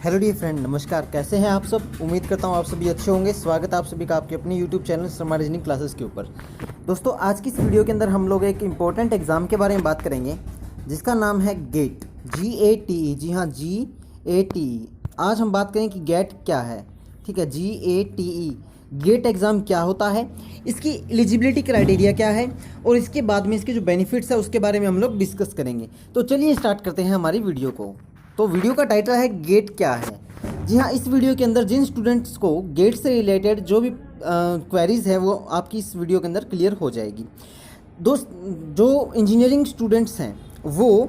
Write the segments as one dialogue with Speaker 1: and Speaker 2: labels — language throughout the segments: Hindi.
Speaker 1: हेलो डियर फ्रेंड, नमस्कार। कैसे हैं आप सब? उम्मीद करता हूँ आप सभी अच्छे होंगे। स्वागत है आप सभी का आपके अपने YouTube channel Sharma reasoning classes के ऊपर। दोस्तों, आज की इस वीडियो के अंदर हम लोग एक इम्पॉर्टेंट एग्ज़ाम के बारे में बात करेंगे जिसका नाम है गेट, GATE। जी हाँ, GATE। आज हम बात करें कि गेट क्या है। ठीक है, GATE गेट एग्ज़ाम क्या होता है, इसकी एलिजिबिलिटी क्राइटेरिया क्या है और इसके बाद में इसके जो बेनिफिट्स है उसके बारे में हम लोग डिस्कस करेंगे। तो चलिए स्टार्ट करते हैं हमारी वीडियो को। तो वीडियो का टाइटल है गेट क्या है। जी हाँ, इस वीडियो के अंदर जिन स्टूडेंट्स को गेट से रिलेटेड जो भी क्वेरीज है वो आपकी इस वीडियो के अंदर क्लियर हो जाएगी। दोस्त, जो इंजीनियरिंग स्टूडेंट्स हैं वो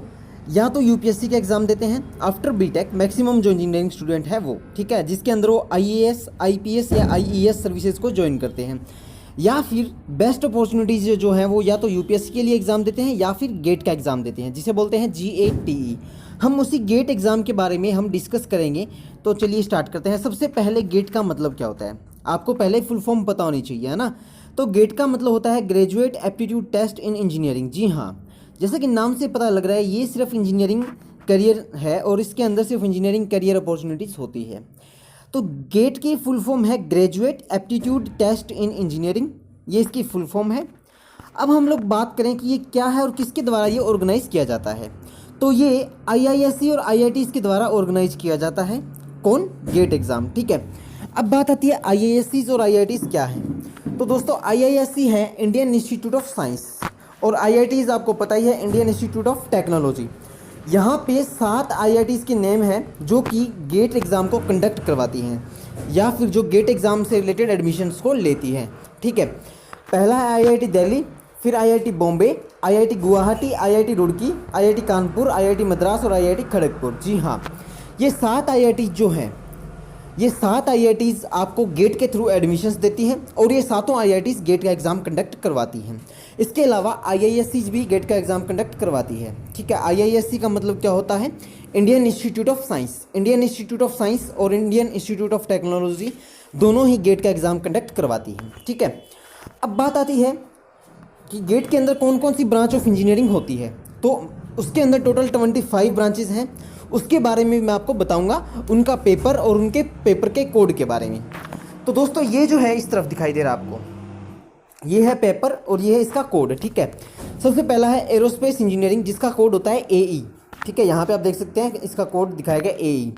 Speaker 1: या तो यूपीएससी का एग्ज़ाम देते हैं आफ्टर बीटेक, मैक्सिमम जो इंजीनियरिंग स्टूडेंट है वो, ठीक है, जिसके अंदर वो आईएएस, आईपीएस या आईईएस सर्विसेज को ज्वाइन करते हैं, या फिर बेस्ट अपॉर्चुनिटीज़ जो हैं वो या तो यूपीएससी के लिए एग्ज़ाम देते हैं या फिर गेट का एग्ज़ाम देते हैं, जिसे बोलते हैं GATE। हम उसी गेट एग्ज़ाम के बारे में हम डिस्कस करेंगे। तो चलिए स्टार्ट करते हैं। सबसे पहले गेट का मतलब क्या होता है, आपको पहले फुल फॉर्म पता होनी चाहिए, है ना। तो गेट का मतलब होता है graduate aptitude test in engineering. जी हाँ, जैसा कि नाम से पता लग रहा है ये सिर्फ इंजीनियरिंग करियर है और इसके अंदर सिर्फ इंजीनियरिंग करियर अपॉर्चुनिटीज़ होती है। तो गेट की फुल फॉर्म है graduate aptitude test in engineering, ये इसकी फुल फॉर्म है। अब हम लोग बात करें कि ये क्या है और किसके द्वारा ये ऑर्गेनाइज किया जाता है। तो ये IISc और IITs के द्वारा ऑर्गेनाइज किया जाता है। कौन? GATE exam. ठीक है, अब बात आती है IIScs और IITs क्या है। तो दोस्तों, IISc है इंडियन इंस्टीट्यूट ऑफ साइंस और IITs आपको पता ही है इंडियन इंस्टीट्यूट ऑफ टेक्नोलॉजी। यहाँ पे 7 IITs के नेम हैं जो कि गेट एग्ज़ाम को कंडक्ट करवाती हैं या फिर जो गेट एग्ज़ाम से रिलेटेड एडमिशन्स को लेती हैं। ठीक है, पहला है IIT दिल्ली, फिर IIT Bombay, IIT Guwahati, IIT Roorkee, IIT Kanpur, IIT Madras और IIT खड़गपुर। जी हाँ, ये 7 IITs जो हैं, ये 7 IITs आपको गेट के थ्रू एडमिशन्स देती हैं और ये सातों IITs गेट का एग्ज़ाम कंडक्ट करवाती हैं। इसके अलावा IISc भी गेट का एग्ज़ाम कंडक्ट करवाती है। ठीक है, IISc का मतलब क्या होता है? Indian institute of science. Indian institute of science और इंडियन इंस्टीट्यूट ऑफ टेक्नोलॉजी दोनों ही गेट का एग्ज़ाम कंडक्ट करवाती हैं। ठीक है, अब बात आती है कि गेट के अंदर कौन कौन सी ब्रांच ऑफ इंजीनियरिंग होती है। तो उसके अंदर टोटल 25 ब्रांचेज हैं, उसके बारे में मैं आपको बताऊंगा, उनका पेपर और उनके पेपर के कोड के बारे में। तो दोस्तों, ये जो है इस तरफ दिखाई दे रहा है आपको, ये है पेपर और ये है इसका कोड। ठीक है, सबसे पहला है एरोस्पेस इंजीनियरिंग जिसका कोड होता है AE। ठीक है, यहाँ पे आप देख सकते हैं इसका कोड दिखाया गया AE।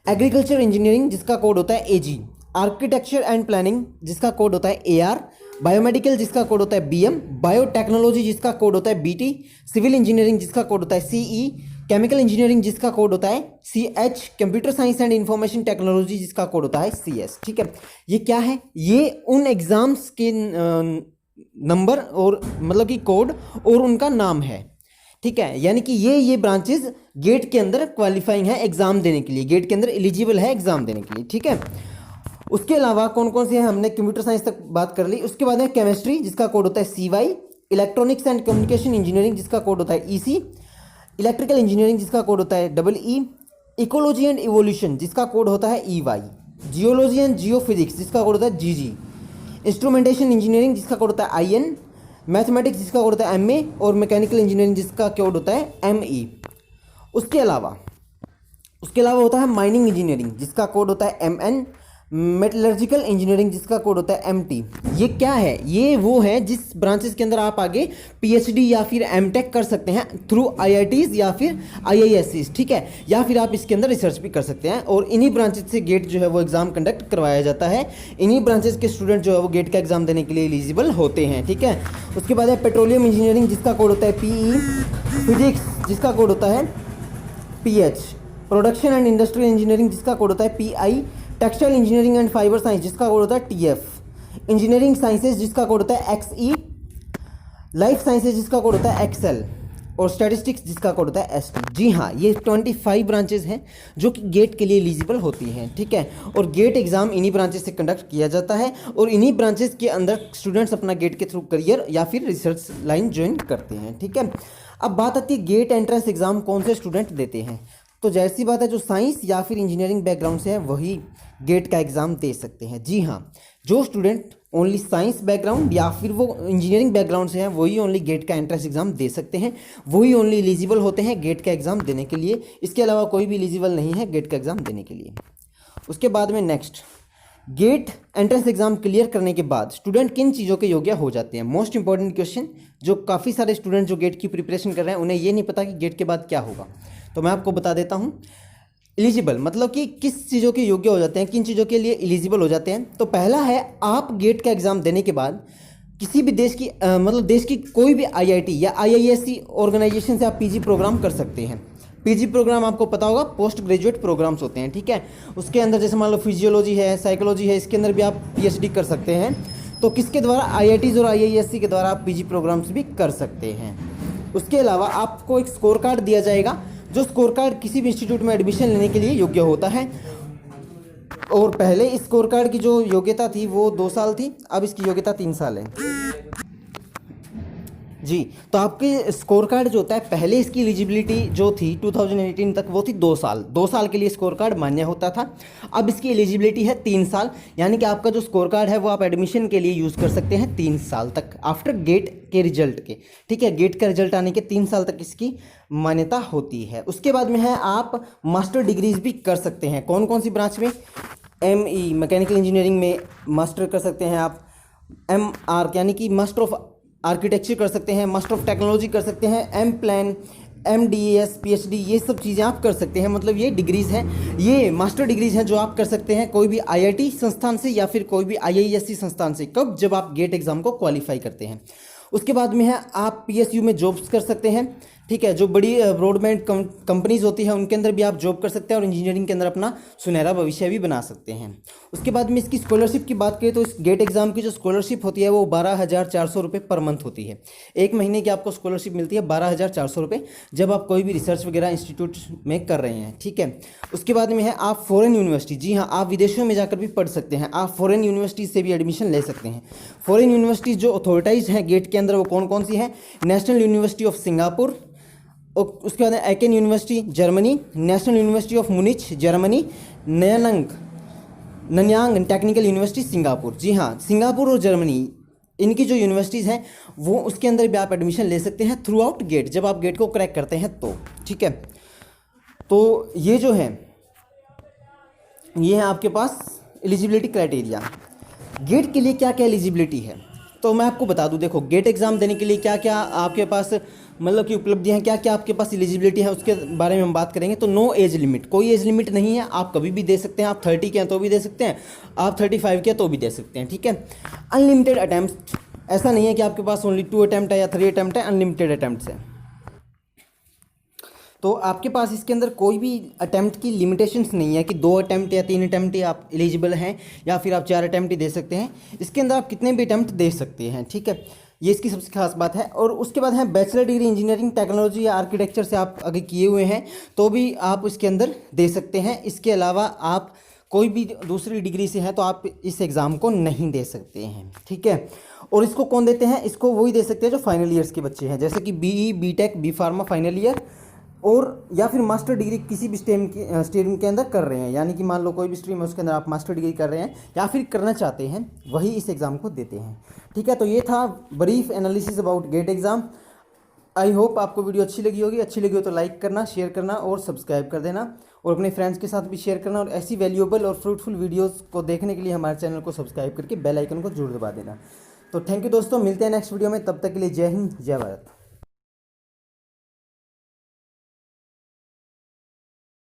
Speaker 1: एग्रीकल्चर इंजीनियरिंग जिसका कोड होता है AG। आर्किटेक्चर एंड प्लानिंग जिसका कोड होता है AR। बायोमेडिकल जिसका कोड होता है BM। बायोटेक्नोलॉजी जिसका कोड होता है BT। सिविल इंजीनियरिंग जिसका कोड होता है CE। केमिकल इंजीनियरिंग जिसका कोड होता है CH। Computer science and information technology जिसका कोड होता है CS। ठीक है, ये क्या है? ये उन एग्जाम्स के नंबर और मतलब कि कोड और उनका नाम है। ठीक है, यानी कि ये ब्रांचेस गेट के अंदर क्वालिफाइंग है एग्जाम देने के लिए, गेट के अंदर एलिजिबल है एग्जाम देने के लिए। ठीक है, उसके अलावा कौन कौन से हैं, हमने कंप्यूटर साइंस तक बात कर ली। उसके बाद है केमिस्ट्री जिसका कोड होता है CY। Electronics and communication engineering जिसका कोड होता है EC। इलेक्ट्रिकल इंजीनियरिंग जिसका कोड होता है EE। इकोलॉजी एंड इवोल्यूशन जिसका कोड होता है EY। जियोलॉजी एंड जियोफिजिक्स जिसका कोड होता है GG। इंस्ट्रूमेंटेशन इंजीनियरिंग जिसका कोड होता है IN। मैथमेटिक्स जिसका कोड होता है MA और मैकेनिकल इंजीनियरिंग जिसका कोड होता है ME। उसके अलावा होता है माइनिंग इंजीनियरिंग जिसका कोड होता है MN। मेटलर्जिकल इंजीनियरिंग जिसका कोड होता है MT। ये क्या है? ये वो है जिस ब्रांचेस के अंदर आप आगे PhD या फिर MTech कर सकते हैं थ्रू IITs या फिर IIScs। ठीक है, या फिर आप इसके अंदर रिसर्च भी कर सकते हैं और इन्हीं ब्रांचेस से गेट जो है वो एग्ज़ाम कंडक्ट करवाया जाता है। इन्हीं ब्रांचेस के स्टूडेंट जो है वो गेट का एग्ज़ाम देने के लिए एलिजिबल होते हैं। ठीक है, उसके बाद है पेट्रोलियम इंजीनियरिंग जिसका कोड होता है PE। फिजिक्स जिसका कोड होता है PH। Production and industrial engineering जिसका कोड होता है PI। Textile engineering and fibre science जिसका कोड होता है TF। इंजीनियरिंग साइंसेज जिसका कोड होता है XE। लाइफ साइंसेज जिसका कोड होता है XL और स्टैटिस्टिक्स जिसका कोड होता है ST। जी हाँ, ये 25 ब्रांचेस हैं जो कि गेट के लिए एलिजिबल होती हैं। ठीक है, और गेट एग्ज़ाम इन्हीं ब्रांचेस से कंडक्ट किया जाता है और इन्हीं ब्रांचेस के अंदर स्टूडेंट्स अपना गेट के थ्रू करियर या फिर रिसर्च लाइन ज्वाइन करते हैं। ठीक है, अब बात आती है गेट एंट्रेंस एग्ज़ाम कौन से स्टूडेंट देते हैं। तो जाहिर सी बात है जो साइंस या फिर इंजीनियरिंग बैकग्राउंड से है वही गेट का एग्ज़ाम दे सकते हैं। जी हाँ, जो स्टूडेंट ओनली साइंस बैकग्राउंड या फिर वो इंजीनियरिंग बैकग्राउंड से हैं वही ओनली गेट का एंट्रेंस एग्ज़ाम दे सकते हैं, वही ओनली एलिजिबल होते हैं गेट का एग्ज़ाम देने के लिए। इसके अलावा कोई भी एलिजिबल नहीं है गेट का एग्ज़ाम देने के लिए। उसके बाद में next, GATE entrance exam clear करने के बाद स्टूडेंट किन चीज़ों के योग्य हो जाते हैं। मोस्ट इंपॉर्टेंट क्वेश्चन, जो काफ़ी सारे स्टूडेंट जो गेट की प्रिपरेशन कर रहे हैं उन्हें ये नहीं पता कि गेट के बाद क्या होगा, तो मैं आपको बता देता हूँ। एलिजिबल मतलब कि किस चीज़ों के योग्य हो जाते हैं, किन चीज़ों के लिए एलिजिबल हो जाते हैं। तो पहला है, आप गेट का एग्ज़ाम देने के बाद किसी भी देश की मतलब देश की कोई भी आईआईटी या आईआईएससी ऑर्गेनाइजेशन से आप पीजी प्रोग्राम कर सकते हैं। पीजी प्रोग्राम आपको पता होगा पोस्ट ग्रेजुएट प्रोग्राम्स होते हैं, ठीक है। उसके अंदर जैसे मान लो फिजियोलॉजी है, साइकोलॉजी है, इसके अंदर भी आप पीएचडी कर सकते हैं। तो किसके द्वारा, आईआईटीज़ और आईआईएससी के द्वारा आप पीजी प्रोग्राम्स भी कर सकते हैं। उसके अलावा आपको एक स्कोर कार्ड दिया जाएगा, जो स्कोर कार्ड किसी भी इंस्टीट्यूट में एडमिशन लेने के लिए योग्य होता है। और पहले इस स्कोर कार्ड की जो योग्यता थी वो 2 साल थी, अब इसकी योग्यता 3 साल है। जी, तो आपके स्कोर कार्ड जो होता है, पहले इसकी एलिजिबिलिटी जो थी 2018 तक वो थी 2 साल, 2 साल के लिए स्कोर कार्ड मान्य होता था। अब इसकी एलिजिबिलिटी है 3 साल, यानी कि आपका जो स्कोर कार्ड है वो आप एडमिशन के लिए यूज़ कर सकते हैं 3 साल तक आफ्टर गेट के रिजल्ट के, ठीक है। गेट का रिजल्ट आने के 3 साल तक इसकी मान्यता होती है। उसके बाद में है, आप मास्टर डिग्रीज भी कर सकते हैं। कौन कौन सी ब्रांच में, एमई मैकेनिकल इंजीनियरिंग में मास्टर कर सकते हैं आप, MR यानी कि मास्टर ऑफ आर्किटेक्चर कर सकते हैं, मास्टर ऑफ टेक्नोलॉजी कर सकते हैं, M.Plan, MDES, PhD, ये सब चीज़ें आप कर सकते हैं। मतलब ये डिग्रीज़ हैं, ये मास्टर डिग्रीज़ हैं जो आप कर सकते हैं कोई भी आईआईटी संस्थान से या फिर कोई भी आईआईएससी संस्थान से। कब, जब आप गेट एग्ज़ाम को क्वालिफाई करते हैं। उसके बाद में है, आप PSU में जॉब्स कर सकते हैं, ठीक है। जो बड़ी ब्रॉडबैंड कंपनीज होती है उनके अंदर भी आप जॉब कर सकते हैं और इंजीनियरिंग के अंदर अपना सुनहरा भविष्य भी बना सकते हैं। उसके बाद में इसकी स्कॉलरशिप की बात करें तो इस गेट एग्जाम की जो स्कॉलरशिप होती है वो 12,400 रुपये पर मंथ होती है। एक महीने की आपको स्कॉलरशिप मिलती है 12,400 रुपये, जब आप कोई भी रिसर्च वगैरह इंस्टीट्यूट में कर रहे हैं, ठीक है। उसके बाद में है, आप फॉरेन यूनिवर्सिटी, जी हाँ, आप विदेशों में जाकर भी पढ़ सकते हैं, आप फॉरेन यूनिवर्सिटी से भी एडमिशन ले सकते हैं। फॉरेन यूनिवर्सिटी जो अथॉरिटाइज हैं गेट के अंदर वो कौन कौन सी हैं, नेशनल यूनिवर्सिटी ऑफ सिंगापुर, और उसके बाद Aachen university Germany, national university of Munich Germany, Nanyang technical university Singapore. जी हाँ, सिंगापुर और जर्मनी, इनकी जो यूनिवर्सिटीज़ हैं वो उसके अंदर भी आप एडमिशन ले सकते हैं थ्रू आउट गेट, जब आप गेट को क्रैक करते हैं तो, ठीक है। तो ये जो है ये है आपके पास एलिजिबिलिटी क्राइटेरिया। गेट के लिए क्या क्या एलिजिबिलिटी है तो मैं आपको बता दूं। देखो, गेट एग्ज़ाम देने के लिए क्या क्या आपके पास मतलब कि उपलब्धियां, क्या क्या आपके पास एलिजिबिलिटी है उसके बारे में हम बात करेंगे। तो नो एज लिमिट, कोई एज लिमिट नहीं है, आप कभी भी दे सकते हैं। आप 30 के हैं तो भी दे सकते हैं, आप 35 के हैं तो भी दे सकते हैं, ठीक है। अनलिमिटेड अटैम्प्ट, ऐसा नहीं है कि आपके पास ओनली 2 अटैम्प्ट है या 3 अटैम्प्ट है, अनलिमिटेड अटैम्प्ट है। तो आपके पास इसके अंदर कोई भी अटैम्प्ट की लिमिटेशंस नहीं है कि 2 अटैम्प्ट या 3 अटैम्प्ट ही आप एलिजिबल हैं या फिर आप 4 अटैम्प्ट ही दे सकते हैं। इसके अंदर आप कितने भी अटैम्प्ट दे सकते हैं, ठीक है। ये इसकी सबसे खास बात है। और उसके बाद है, बैचलर डिग्री इंजीनियरिंग टेक्नोलॉजी या आर्किटेक्चर से आप अगर किए हुए हैं तो भी आप इसके अंदर दे सकते हैं। इसके अलावा आप कोई भी दूसरी डिग्री से हैं तो आप इस एग्ज़ाम को नहीं दे सकते हैं, ठीक है। और इसको कौन देते हैं, इसको वही दे सकते हैं जो फाइनल ईयर्स के बच्चे हैं, जैसे कि BE, BTech, B Pharma final year, और या फिर मास्टर डिग्री किसी भी स्ट्रीम के अंदर कर रहे हैं। यानी कि मान लो कोई भी स्ट्रीम है उसके अंदर आप मास्टर डिग्री कर रहे हैं या फिर करना चाहते हैं, वही इस एग्ज़ाम को देते हैं, ठीक है। तो ये था brief analysis about GATE exam. I hope आपको वीडियो अच्छी लगी होगी। अच्छी लगी हो तो लाइक करना, शेयर करना और सब्सक्राइब कर देना, और अपने फ्रेंड्स के साथ भी शेयर करना। और ऐसी वैल्यूएबल और फ्रूटफुल वीडियोज़ को देखने के लिए हमारे चैनल को सब्सक्राइब करके बेल आइकन को जरूर दबा देना। तो थैंक यू दोस्तों, मिलते हैं नेक्स्ट वीडियो में, तब तक के लिए जय हिंद, जय भारत।